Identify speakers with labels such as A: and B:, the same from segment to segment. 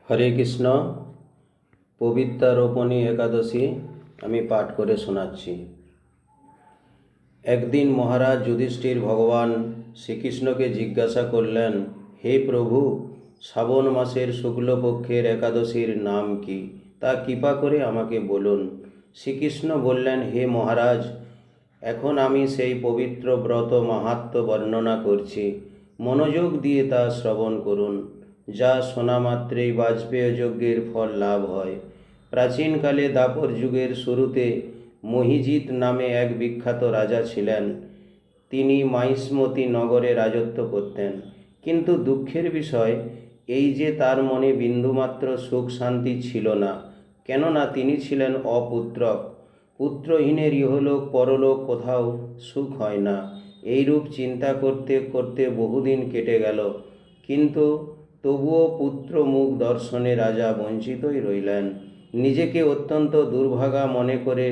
A: হরে কৃষ্ণ। পবিত্রারোপণী একাদশী আমি পাঠ করে শোনাচ্ছি। একদিন মহারাজ যুধিষ্ঠির ভগবান শ্রীকৃষ্ণকে জিজ্ঞাসা করলেন, হে প্রভু, শ্রাবণ মাসের শুক্লপক্ষের একাদশীর নাম কি, তা কৃপা করে আমাকে বলুন। শ্রীকৃষ্ণ বললেন, হে মহারাজ, এখন আমি সেই পবিত্র ব্রত মাহাত্ম্য বর্ণনা করছি, মনোযোগ দিয়ে তা শ্রবণ করুন। যা শোনা মাত্রেই বাজপেয় যজ্ঞের ফল লাভ হয়। প্রাচীনকালে দ্বাপর যুগের শুরুতে মহিজিৎ নামে এক বিখ্যাত রাজা ছিলেন। তিনি মাহিষ্মতি নগরে রাজত্ব করতেন। কিন্তু দুঃখের বিষয় এই যে তার মনে বিন্দুমাত্র সুখ শান্তি ছিল না, কেননা তিনি ছিলেন অপুত্রক। পুত্রহীনের ইহলোক পরলোক কোথাও সুখ হয় না। এইরূপ চিন্তা করতে করতে বহুদিন কেটে গেল, কিন্তু তবুও পুত্র মুখ দর্শনে রাজা বঞ্চিতই রইলেন। নিজেকে অত্যন্ত দুর্ভাগা মনে করে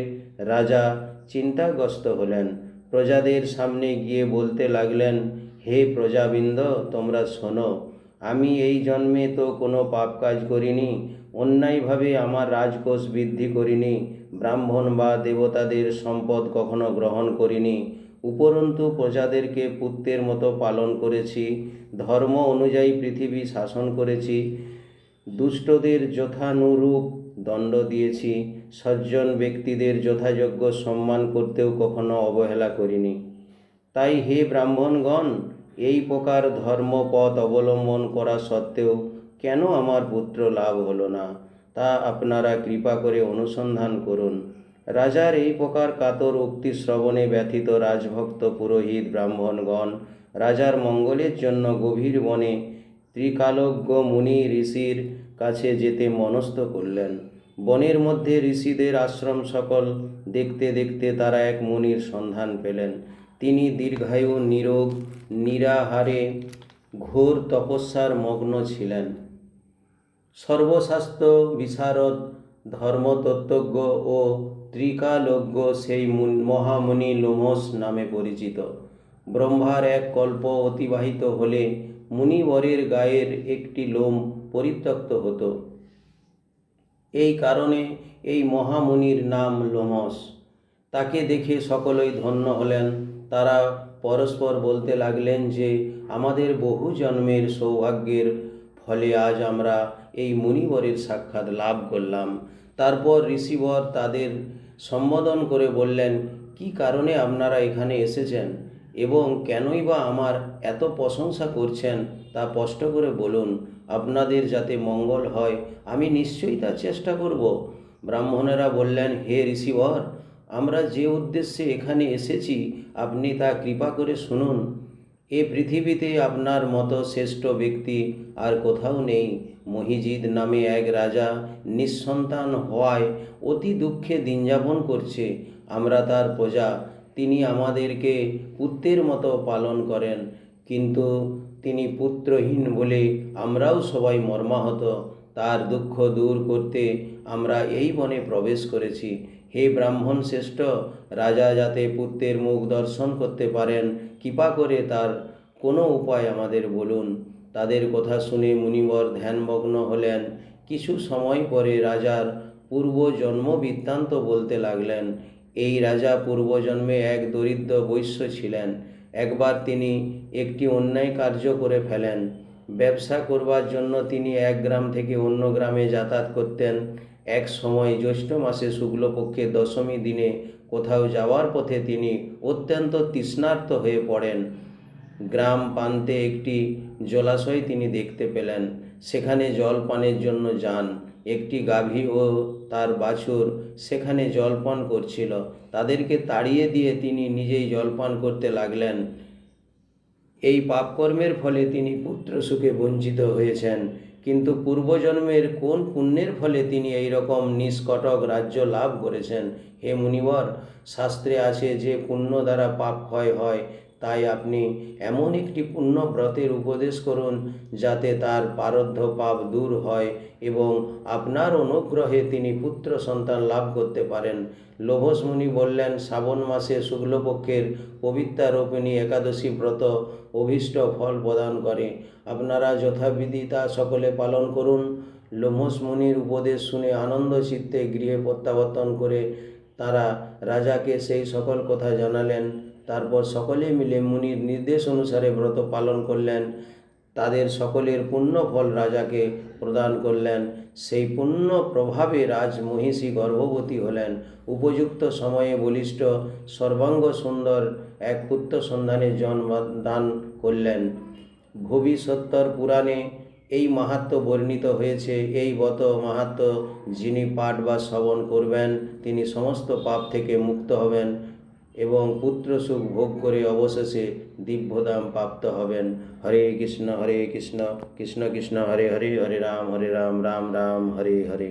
A: রাজা চিন্তাগ্রস্ত হলেন। প্রজাদের সামনে গিয়ে বলতে লাগলেন, হে প্রজাবৃন্দ, তোমরা শোনো, আমি এই জন্মে তো কোনো পাপ কাজ করিনি, অন্যায়ভাবে আমার রাজকোষ বৃদ্ধি করিনি, ব্রাহ্মণ বা দেবতাদের সম্পদ কখনো গ্রহণ করিনি, উপরন্তু প্রজাদেরকে পুত্রের মতো পালন করেছি, ধর্ম অনুযায়ী পৃথিবী শাসন করেছি, দুষ্টদের যথানুরূপ দণ্ড দিয়েছি, সজ্জন ব্যক্তিদের যথাযোগ্য সম্মান করতেও কখনো অবহেলা করিনি। তাই হে ব্রাহ্মণগণ, এই প্রকার ধর্মপথ অবলম্বন করা সত্ত্বেও কেন আমার পুত্র লাভ হলো না, তা আপনারা কৃপা করে অনুসন্ধান করুন। রাজার এই প্রকার কাতর উক্তি শ্রবণে ব্যথিত রাজভক্ত পুরোহিত ব্রাহ্মণগণ রাজার মঙ্গলের জন্য গভীর বনে ত্রিকালজ্ঞ মুনি ঋষির কাছে যেতে মনস্থ করলেন। বনের মধ্যে ঋষিদের আশ্রম সকল দেখতে দেখতে তারা এক মুনির সন্ধান পেলেন। তিনি দীর্ঘায়ু, নিরোগ, নিরাহারে ঘোর তপস্যার মগ্ন ছিলেন। সর্বশাস্ত্র বিশারদ, ধর্মতত্ত্বজ্ঞ ও ত্রিকালজ্ঞ সেই মহামুনি লোমশ নামে পরিচিত। ব্রহ্মার এক কল্প অতিবাহিত হলে মুনিবরের গায়ের একটি লোম পরিত্যক্ত হতো। এই কারণে এই মহামুনির নাম লোমশ। তাকে দেখে সকলেই ধন্য হলেন। তারা পরস্পর বলতে লাগলেন যে আমাদের বহু জন্মের সৌভাগ্যের ফলে আজ আমরা এই মুনিবরের সাক্ষাৎ লাভ করলাম। তারপর ঋষিবর তাদের সম্বোধন করে বললেন, কি কারণে আপনারা এখানে এসেছেন এবং কেনই বা আমার এত প্রশংসা করছেন তা স্পষ্ট করে বলুন। আপনাদের যাতে মঙ্গল হয় আমি নিশ্চয়ই তা চেষ্টা করব। ব্রাহ্মণেরা বললেন, হে ঋষিবর, আমরা যে উদ্দেশ্যে এখানে এসেছি আপনি তা কৃপা করে শুনুন। এ পৃথিবীতে আপনার মতো শ্রেষ্ঠ ব্যক্তি আর কোথাও নেই। মহিজিৎ নামে এক রাজা নিঃসন্তান হওয়ায় অতি দুঃখে দিনযাপন করছে। আমরা তার প্রজা। তিনি আমাদেরকে পুত্রের মতো পালন করেন, কিন্তু তিনি পুত্রহীন বলে আমরাও সবাই মর্মাহত। তার দুঃখ দূর করতে আমরা এই বনে প্রবেশ করেছি। হে ব্রাহ্মণ শ্রেষ্ঠ, রাজা যাতে পুত্রের মুখ দর্শন করতে পারেন, কৃপা করে তার কোনো উপায় আমাদের বলুন। তাদের কথা শুনে মুনিবর ধ্যানমগ্ন হলেন। কিছু সময় পরে রাজার পূর্বজন্ম বৃত্তান্ত বলতে লাগলেন। এই রাজা পূর্বজন্মে এক দরিদ্র বৈশ্য ছিলেন। একবার তিনি একটি অন্যায় কার্য করে ফেলেন। ব্যবসা করবার জন্য তিনি এক গ্রাম থেকে অন্য গ্রামে যাতায়াত করতেন। এক সময় জ্যৈষ্ঠ মাসে শুক্লপক্ষে দশমী দিনে কোথাও যাওয়ার পথে তিনি অত্যন্ত তৃষ্ণার্ত হয়ে পড়েন। গ্রাম প্রান্তে একটি জলাশয় তিনি দেখতে পেলেন। সেখানে জল পানের জন্য যান। একটি গাভী ও তার বাছুর সেখানে জলপান করছিল। তাদেরকে তাড়িয়ে দিয়ে তিনি নিজেই জলপান করতে লাগলেন। এই পাপকর্মের ফলে তিনি পুত্র সুখে বঞ্চিত হয়েছেন, কিন্তু পূর্বজন্মের কোন পুণ্যের ফলে তিনি এই রকম নিষ্কটক রাজ্য লাভ করেছেন? হে মুনিবর, শাস্ত্রে আছে যে পুণ্য দ্বারা পাপ ক্ষয় হয়। তাই আপনি এমন একটি পুণ্য ব্রতের উপদেশ করুন যাতে তার প্রারব্ধ পাপ দূর হয় এবং আপনার অনুগ্রহে তিনি পুত্র সন্তান লাভ করতে পারেন। লোমশ মুনি বললেন, শ্রাবণ মাসে শুক্লপক্ষের পবিত্রারোপিণী একাদশী ব্রত অভীষ্ট ফল প্রদান করে। আপনারা যথাবিধি তা সকলে পালন করুন। লোমশ মুনির উপদেশ শুনে আনন্দ চিত্তে গৃহে প্রত্যাবর্তন করে তারা রাজাকে সেই সকল কথা জানালেন। তারপর সকলে মিলে মুনির নির্দেশ অনুসারে ব্রত পালন করলেন। তাদের সকলের পুণ্য ফল রাজাকে প্রদান করলেন। সেই পুণ্য প্রভাবে রাজমহিষী গর্ভবতী হলেন। উপযুক্ত সময়ে বলিষ্ঠ সর্বাঙ্গ সুন্দর এক পুত্র সন্তানের জন্ম দান করলেন। ভবিষ্যত্তর পুরাণে এই মাহাত্ম্য বর্ণিত হয়েছে। এই ব্রত মাহাত্ম্য যিনি পাঠ বা শ্রবণ করবেন তিনি সমস্ত পাপ থেকে মুক্ত হবেন এবং পুত্র সুখ ভোগ করে অবশেষে দিব্যধাম প্রাপ্ত হবেন। হরে কৃষ্ণ কৃষ্ণ কৃষ্ণ হরে হরে, হরে রাম রাম রাম হরে হরে।